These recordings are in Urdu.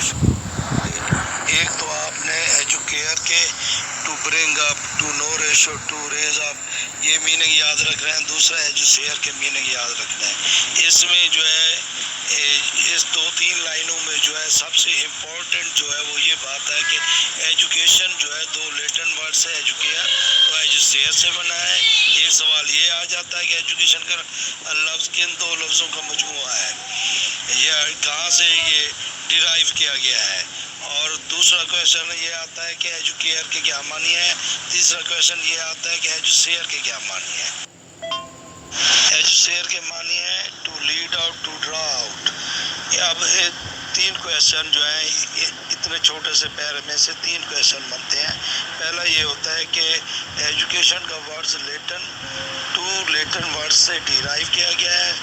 ایک تو آپ نے ایجوکیئر کے to bring up to nourish to raise up یہ میننگ یاد رکھ رہے ہیں. دوسرا ایجوکیئر کے میننگ یاد رکھنا ہے. اس میں جو ہے اس 2-3 لائنوں میں جو ہے سب سے امپورٹنٹ جو ہے وہ یہ بات ہے کہ ایجوکیشن جو ہے 2 لیٹن ورڈ سے ایجوکیئر تو ایجوکیئر سے بنا ہے. ایک سوال یہ آ جاتا ہے کہ ایجوکیشن کا لفظ کن 2 لفظوں کا مجموعہ ہے, یہ کہاں سے یہ ڈیرائیو کیا گیا ہے. اور دوسرا کویشچن یہ آتا ہے کہ ایجوکیئر کے کیا معنی ہے. تیسرا کویشچن یہ آتا ہے کہ ایجوسیئر کے کیا معنی ہے. ایجوسیئر کے معنی ہے to lead out to draw out. اب 3 کویشچن جو ہیں اتنے چھوٹے سے پیرے میں سے 3 کویشچن بنتے ہیں. پہلا یہ ہوتا ہے کہ ایجوکیشن کا ورڈز لیٹن ورڈ سے ڈیرائیو کیا گیا ہے,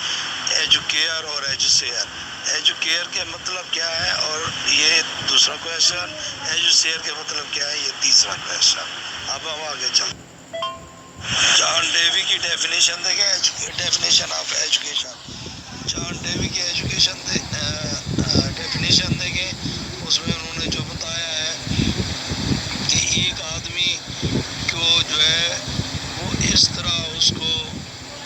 ایجوکیئر اور ایجوسیئر. ایجوکیئر کے مطلب کیا ہے اور یہ دوسرا کویشچن, ایجوسیئر کے مطلب کیا ہے یہ تیسرا کویشچن. اب ہم آگے چلیں. جان ڈیوی کی ڈیفینیشن دیکھیں, definition of education. John Dewey کی ڈیفینیشن دیکھیں, اس میں انہوں نے جو بتایا ہے کہ ایک آدمی کو جو ہے وہ اس طرح اس کو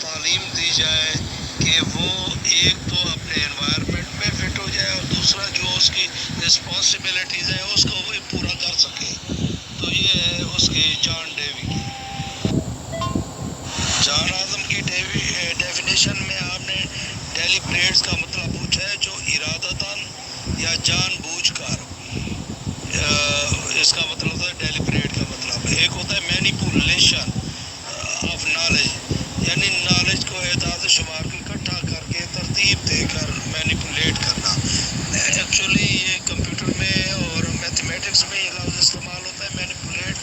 تعلیم دی جائے کہ وہ ایک تو اپنے انوائرمنٹ میں فٹ ہو جائے اور دوسرا جو اس کی رسپانسبلٹیز ہیں اس کو وہ پورا کر سکے. تو یہ ہے اس کی جان ڈیوی کی. جان آدم کی ڈیفینیشن میں آپ نے ڈیلیبریٹس کا مطلب پوچھا ہے, جو ارادتاً یا جان بوجھ کر, اس کا مطلب ہوتا ہے ڈیلیبریٹ کا مطلب. ایک ہوتا ہے مینیپولیشن آف نالج, یعنی نالج کو اعداد و شمار کو اکٹھا کر کے ترتیب دے کر مینیپولیٹ کرنا. ایکچولی یہ کمپیوٹر میں اور میتھمیٹکس میں یہ لفظ استعمال ہوتا ہے مینیپولیٹ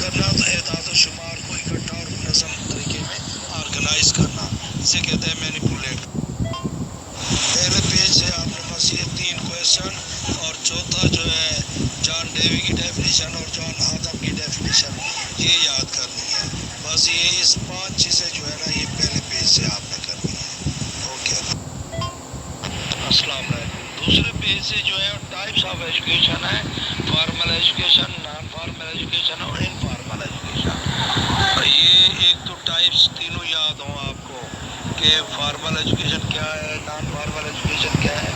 کرنا, تو اعداد و شمار کو اکٹھا اور منظم طریقے میں آرگنائز کرنا, اسے کہتے ہیں مینیپولیٹ. پہلے پیج سے آپ نے بس یہ 3 کویشچن اور چوتھا جو ہے جان ڈیوی کی ڈیفینیشن اور جان آدم کی ڈیفینیشن یہ یاد کرنی ہے. بس یہ اس 5 چیزیں جو ہے نا یہ پہلے پیج سے آپ نے کرنی ہے. اوکے, السلام علیکم. دوسرے پیج سے جو ہے ٹائپس آف ایجوکیشن ہے, formal education, non formal education اور انفارمل ایجوکیشن. یہ ایک تو ٹائپس تینوں یاد ہوں آپ کو کہ فارمل ایجوکیشن کیا ہے, نان فارمل ایجوکیشن کیا ہے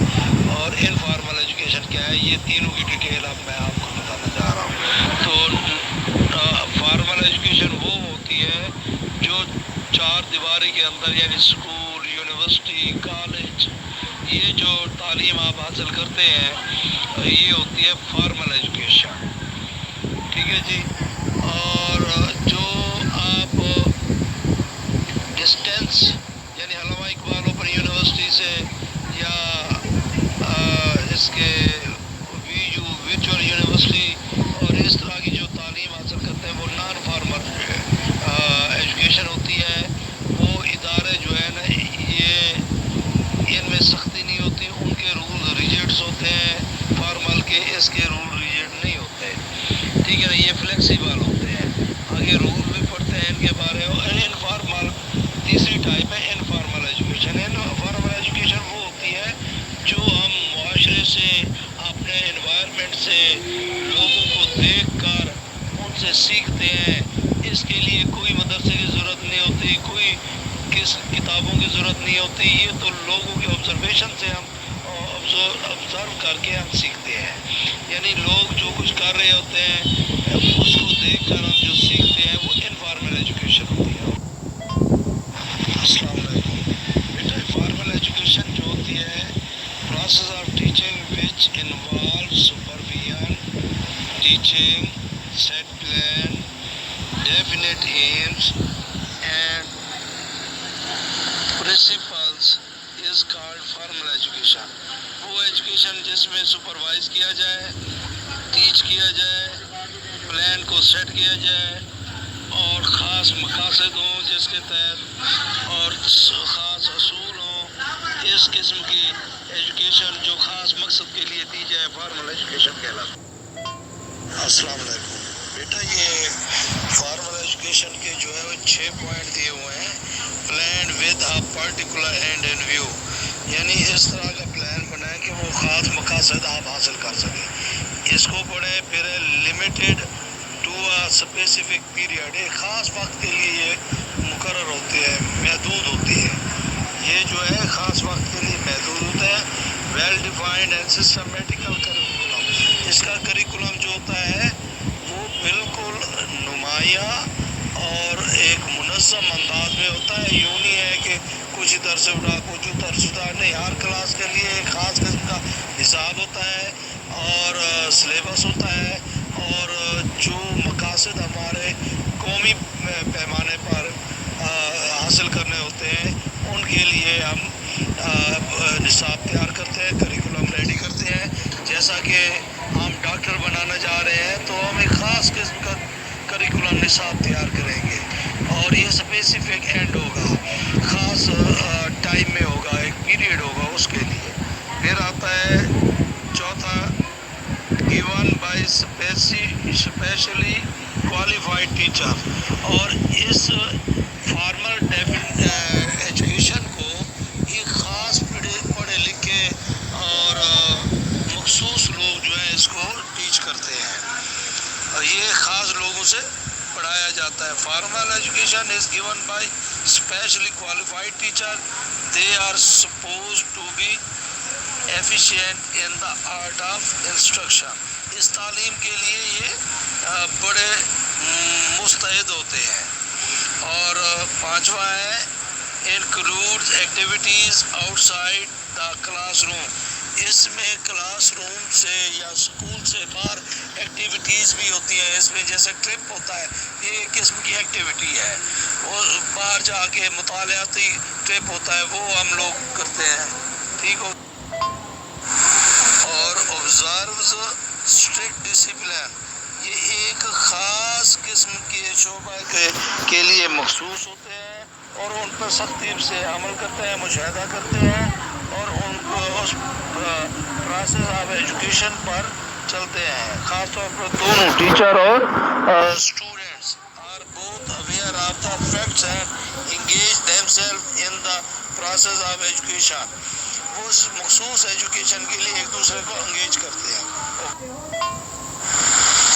اور انفارمل ایجوکیشن کیا ہے. یہ تینوں کی ڈیٹیل اب میں آپ کو بتانا چاہ رہا ہوں. تو فارمل ایجوکیشن وہ ہوتی ہے جو 4 دیواری کے اندر, یعنی اسکول, یونیورسٹی, کالج, یہ جو تعلیم آپ حاصل کرتے ہیں یہ ہوتی ہے فارمل ایجوکیشن. ٹھیک ہے جی. اور جو آپ ڈسٹینس یعنی علامہ اقبال اوپن یونیورسٹی سے یا اس کے ورچوئل یونیورسٹی اور اس طرح کی جو تعلیم حاصل کرتے ہیں وہ نان فارمل ایجوکیشن ہوتی ہے. وہ ادارے جو ہے نا یہ ان میں سختی نہیں ہوتی, ان کے رول ریجیڈس ہوتے ہیں. فارمل کے اس کے رول ریجیڈ نہیں ہوتے. ٹھیک ہے نا, یہ فلیکسیبل ہوتے ہیں. آگے رول بھی پڑھتے ہیں ان کے بارے میں. انفارمل تیسری ٹائپ ہے انفارمل ایجوکیشن. انفارمل ایجوکیشن وہ ہوتی ہے جو ہم معاشرے سے, اپنے انوائرمنٹ سے, لوگوں کو دیکھ کر ان سے سیکھتے ہیں. اس کے لیے کوئی مدرسے کی ضرورت نہیں ہوتی, کوئی کتابوں کی ضرورت نہیں ہوتی. یہ تو لوگوں کے آبزرویشن سے ہم آبزرو کر کے ہم سیکھتے ہیں. یعنی لوگ جو کچھ کر رہے ہوتے ہیں اس کو دیکھ کر ہم جو سیکھتے ہیں وہ انفارمل ایجوکیشن ہوتی ہے. السلام علیکم بیٹا. فارمل ایجوکیشن جو ہوتی ہے process of teaching which involve supervision, teaching, set plan, definite aims and principles is called formal education. وہ ایجوکیشن جس میں سپروائز کیا جائے, ٹیچ کیا جائے, پلان کو سیٹ کیا جائے اور خاص مقاصد ہوں جس کے تحت اور خاص اصول ہوں. اس قسم کی ایجوکیشن جو خاص مقصد کے لیے دی جائے فارمل ایجوکیشن کہلاتی ہے. السلام علیکم بیٹا. یہ فارمل ایجوکیشن کے جو ہے وہ 6 پوائنٹ دیے ہوئے ہیں. Plan with a particular and in view, یعنی اس طرح کا پلان بنائیں کہ وہ خاص مقاصد آپ حاصل کر limited to a specific period. ایک خاص وقت کے لیے یہ مقرر ہوتے ہیں، محدود ہوتی ہے. یہ جو ہے خاص وقت کے لیے محدود ہوتا ہے. Well defined and systematical curriculum. اس کا کریکولم جو ہوتا ہے وہ بالکل نمایاں اور ایک منظم انداز میں ہوتا ہے. یوں نہیں ہے کہ کچھ ادھر سے اٹھا کچھ ادھر سے اٹھا، نہیں. ہر کلاس کے لیے ایک خاص قسم کا حساب ہوتا ہے اور سلیبس ہوتا ہے، اور جو مقاصد ہمارے قومی پیمانے پر حاصل کرنے ہوتے ہیں ان کے لیے ہم نصاب تیار کرتے ہیں، کریکولم ریڈی کرتے ہیں. جیسا کہ ہم ڈاکٹر بنانا جا رہے ہیں تو ہم ایک خاص قسم کا کریکولم نصاب تیار کریں گے، اور یہ اسپیسیفک اینڈ ہوگا، خاص ٹائم میں ہوگا، ایک پیریڈ ہوگا اس کے لیے. پھر آتا ہے چوتھا، given by specially qualified teacher. اور اس فارمل ایجوکیشن کو ایک خاص پڑھے لکھے اور مخصوص لوگ جو ہیں اس کو ٹیچ کرتے ہیں، اور یہ خاص لوگوں سے پڑھایا جاتا ہے. Formal education is given by specially qualified teacher. They are supposed to be efficient in the art of instruction. اس تعلیم کے لیے یہ بڑے مستعد ہوتے ہیں. اور پانچواں ہے includes activities outside the classroom. اس میں کلاس روم سے یا اسکول سے باہر ایکٹیویٹیز بھی ہوتی ہیں. اس میں جیسے ٹرپ ہوتا ہے، یہ ایک قسم کی ایکٹیویٹی ہے. اور باہر جا کے مطالعاتی ٹرپ ہوتا ہے، وہ ہم لوگ کرتے ہیں. ٹھیک ہو. اور observes strict discipline. یہ ایک خاص قسم کے شعبہ کے لیے مخصوص ہوتے ہیں اور ان پر سختی سے عمل کرتے ہیں، مشاہدہ کرتے ہیں، اور ان کو اس پروسیس آف ایجوکیشن پر چلتے ہیں. خاص طور پر دونوں ٹیچر اور students are both aware of the facts and engage themselves in the process of education. وہ اس مخصوص ایجوکیشن کے لیے ایک دوسرے کو انگیج کرتے ہیں.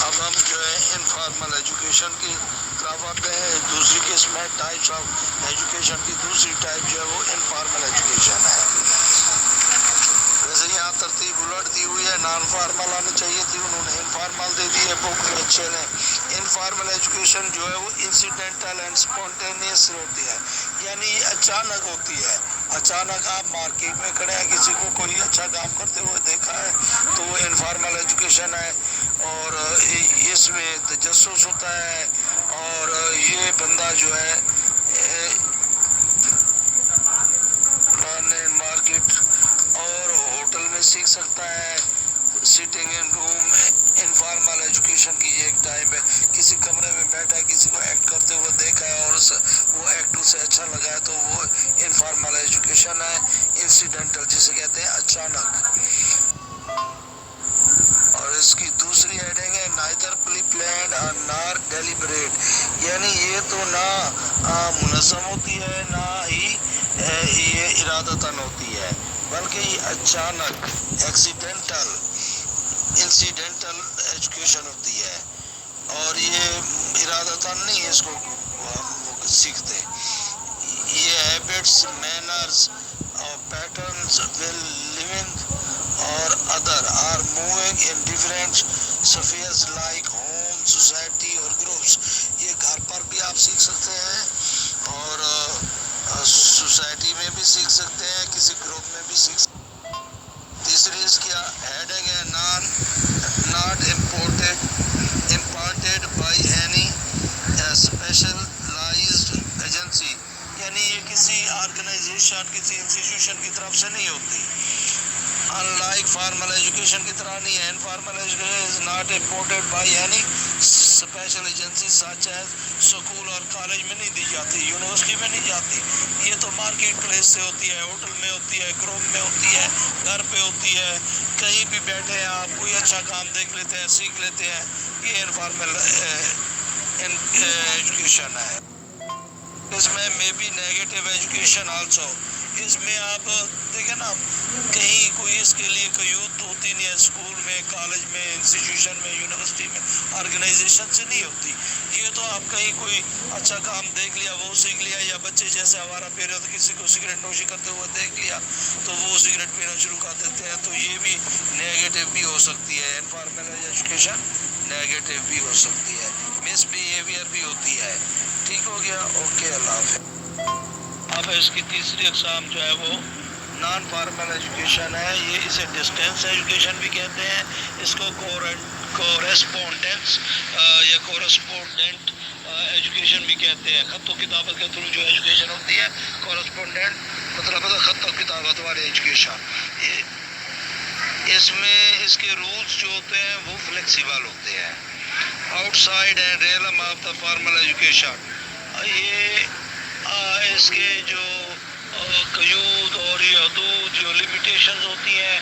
اب ہم جو ہے انفارمل ایجوکیشن کی طرف آتے ہیں. دوسری قسم ہے ٹائپس آف ایجوکیشن کی. دوسری ٹائپ جو ہے وہ انفارمل ایجوکیشن ہے. ویسے یہاں ترتیب الٹ دی ہوئی ہے، نان فارمل آنی چاہیے تھی، انہوں نے انفارمل دے دی ہے بک میں. اچھے نے انفارمل ایجوکیشن جو ہے وہ انسیڈنٹل اینڈ اسپونٹینیس ہوتی ہے، یعنی یہ اچانک ہوتی ہے. اچانک آپ مارکیٹ میں کھڑے ہیں، کسی کو کوئی اچھا کام کرتے ہوئے دیکھا ہے تو وہ انفارمل ایجوکیشن ہے. اور اس میں تجسس ہوتا ہے، اور یہ بندہ جو ہے مارکیٹ اور ہوٹل میں سیکھ سکتا ہے. سیٹنگ ان روم انفارمل ایجوکیشن کی یہ ایک ٹائپ ہے. کسی کمرے میں بیٹھا ہے، کسی کو ایکٹ کرتے ہوئے دیکھا ہے اور وہ ایکٹ اسے اچھا لگا ہے تو وہ انفارمل ایجوکیشن ہے. انسیڈنٹل جسے کہتے ہیں اچانک. اور اس کی دوسری ہیڈنگ ہے نائدر پری پلانڈ اور نار ڈیلیبریٹ. یعنی یہ تو نہ منظم ہوتی ہے، نہ ہی یہ ارادتاً ہوتی ہے، بلکہ یہ اچانک ایکسیڈنٹل انسیڈنٹل ایجوکیشن ہوتی ہے. اور یہ ارادتاً نہیں اس کو ہم سیکھتے. یہ ہیبٹس، مینرز اور پیٹرنز ول لیونگ اور other are moving in different spheres like home, society اور گروپس. یہ گھر پر بھی آپ سیکھ سکتے ہیں اور سوسائٹی میں بھی سیکھ سکتے ہیں، کسی گروپ میں بھی سیکھ سکتے ہیں. تیسری اس کی ہیڈنگ ہے not imparted by any specialised agency. یعنی یہ کسی آرگنائزیشن، کسی انسٹیٹیوشن کی طرف سے نہیں ہوتی. ان لائک فارمل ایجوکیشن کی طرح نہیں ہے. Informal education is not imported by any special agency such as. School اور کالج میں نہیں دی جاتی، یونیورسٹی میں نہیں جاتی. یہ تو مارکیٹ پلیس سے ہوتی ہے، ہوٹل میں ہوتی ہے، گروپ میں ہوتی ہے، گھر پہ ہوتی ہے. کہیں بھی بیٹھے ہیں آپ، کوئی اچھا کام دیکھ لیتے ہیں، سیکھ لیتے ہیں. یہ انفارمل ایجوکیشن ہے. اس میں may be negative education also. اس میں آپ دیکھیں نا، کہیں کوئی اس کے لیے قیود ہوتی نہیں ہے. اسکول میں، کالج میں، انسٹیٹیوشن میں، یونیورسٹی میں آرگنائزیشن سے نہیں ہوتی. یہ تو آپ کہیں کوئی اچھا کام دیکھ لیا وہ سیکھ لیا, یا بچے جیسے ہمارا پیرے تو کسی کو سگریٹ نوشی کرتے ہوئے دیکھ لیا تو وہ سگریٹ پینا شروع کر دیتے ہیں. تو یہ بھی نیگیٹو بھی ہو سکتی ہے. انفارمل ایجوکیشن نیگیٹو بھی ہو سکتی ہے, مس بیہیویئر بھی ہوتی ہے. ٹھیک ہو گیا, اوکے, اللہ حافظ. اب اس کی تیسری اقسام جو ہے وہ نان فارمل ایجوکیشن ہے. یہ اسے ڈسٹینس ایجوکیشن بھی کہتے ہیں. اس کو کورسپونڈنس یا کورسپونڈنٹ ایجوکیشن بھی کہتے ہیں. خط و کتابت کے تھرو جو ایجوکیشن ہوتی ہے, کورسپونڈنٹ مطلب ہے خط و کتابت والی ایجوکیشن. اس میں اس کے رولز جو ہوتے ہیں وہ فلیکسیبل ہوتے ہیں. Out side and realm of the formal education, یہ اس کے جو قیود اور یہ حدود جو لمیٹیشنز ہوتی ہیں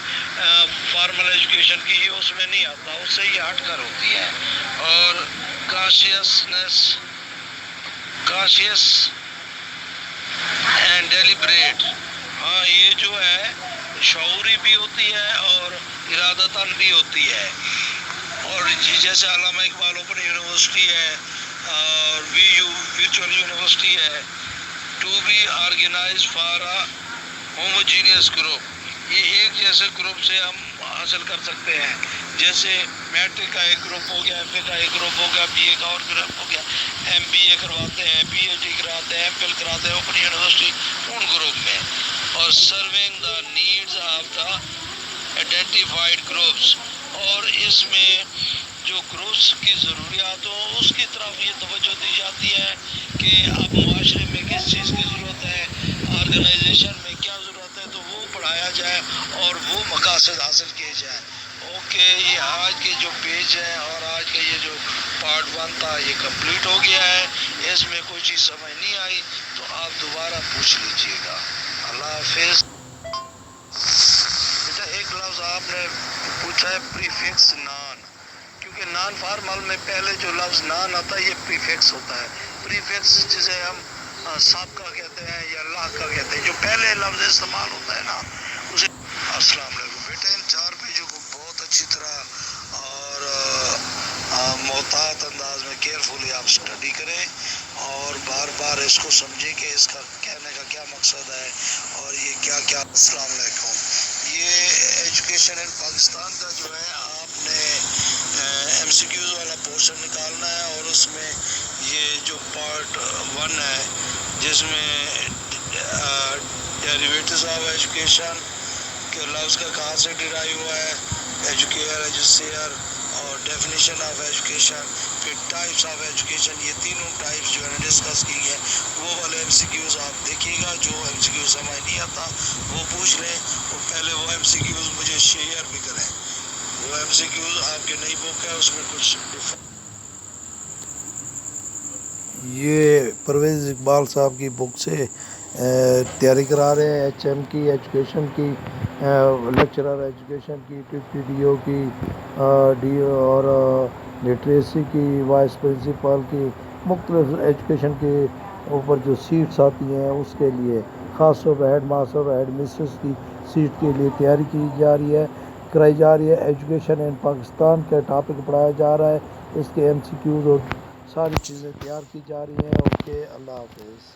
فارمل ایجوکیشن کی, یہ اس میں نہیں آتا, اس سے یہ ہٹ کر ہوتی ہے. اور کاشیس اینڈ ڈیلیبریٹ, ہاں یہ جو ہے شعوری بھی ہوتی ہے اور ارادتاً بھی ہوتی ہے. اور جیسے علامہ اقبال اوپن یونیورسٹی ہے اور وی یو ورچوئل یونیورسٹی ہے, to be organise for a homogeneous group, یہ ایک جیسے گروپ سے ہم حاصل کر سکتے ہیں. جیسے میٹرک کا ایک گروپ ہو گیا, ایم اے کا ایک گروپ ہو گیا, بی اے کا اور گروپ ہو گیا, ایم بی اے کرواتے ہیں, پی ایچ ڈی کراتے ہیں, ایم فل کراتے ہیں اوپن یونیورسٹی ان گروپ میں. اور serving the needs of the identified groups, اور اس میں جو گروپس کی ضروریات ہوں اس کی طرف یہ توجہ دی جاتی ہے کہ اب معاشرے میں کس چیز کی ضرورت ہے, آرگنائزیشن میں کیا ضرورت ہے, تو وہ پڑھایا جائے اور وہ مقاصد حاصل کیے جائیں. اوکے, یہ آج کے جو پیج ہے اور آج کا یہ جو پارٹ 1 تھا یہ کمپلیٹ ہو گیا ہے. اس میں کوئی چیز سمجھ نہیں آئی تو آپ دوبارہ پوچھ لیجئے گا. اللہ حافظ. بیٹا ایک لفظ آپ نے پوچھا ہے پریفکس نان, کیونکہ نان فارمل میں پہلے جو لفظ نان آتا ہے یہ پریفکس ہوتا ہے. پریفکس جسے ہم سابقہ کہتے ہیں یا لاحقہ کہتے ہیں, جو پہلے لفظ استعمال ہوتا ہے نا اسے. السلام علیکم بیٹے, ان 4 پیجوں کو بہت اچھی طرح اور محتاط انداز میں کیئرفلی آپ اسٹڈی کریں اور بار بار اس کو سمجھیں کہ اس کا کہنے کا کیا مقصد ہے اور یہ کیا کیا. السلام علیکم. یہ ایجوکیشن ان پاکستان کا جو ہے آپ نے ایم سی کیوز والا پورشن نکالنا ہے, اور اس میں یہ جو پارٹ 1 ہے جس میں ڈیریویٹیوز آف ایجوکیشن کے لفظ کا کہاں سے ڈرائیو ہوا ہے, ایجوکیئر, ایجوسیئر, اور ڈیفینیشن آف ایجوکیشن, پھر ٹائپس آف ایجوکیشن, یہ تینوں ٹائپس جو ہے نا ڈسکس کی ہیں. وہ والے ایم سی کیوز آپ دیکھیے گا. جو ایم سی کیوز سمجھ نہیں آتا وہ پوچھ لیں, اور پہلے وہ ایم سی کیوز مجھے شیئر بھی کریں. وہ ایم سی کیوز آپ کے نئی بک ہے, اس میں کچھ یہ پرویز اقبال صاحب کی بک سے تیاری کرا رہے ہیں, ایچ ایم کی, ایجوکیشن کی, لیکچرر ایجوکیشن کی, ٹی ڈی او کی, ڈی اور لٹریسی کی, وائس پرنسپل کی, مختلف ایجوکیشن کے اوپر جو سیٹس آتی ہیں اس کے لیے خاص طور پر ہیڈ ماسٹر اور ہیڈ مسٹرس کی سیٹ کے لیے تیاری کرائی جا رہی ہے. ایجوکیشن ان پاکستان کا ٹاپک پڑھایا جا رہا ہے. اس کے ایم سی کیوز اور ساری چیزیں تیار کی جا رہی ہیں. اوکے, اللہ حافظ.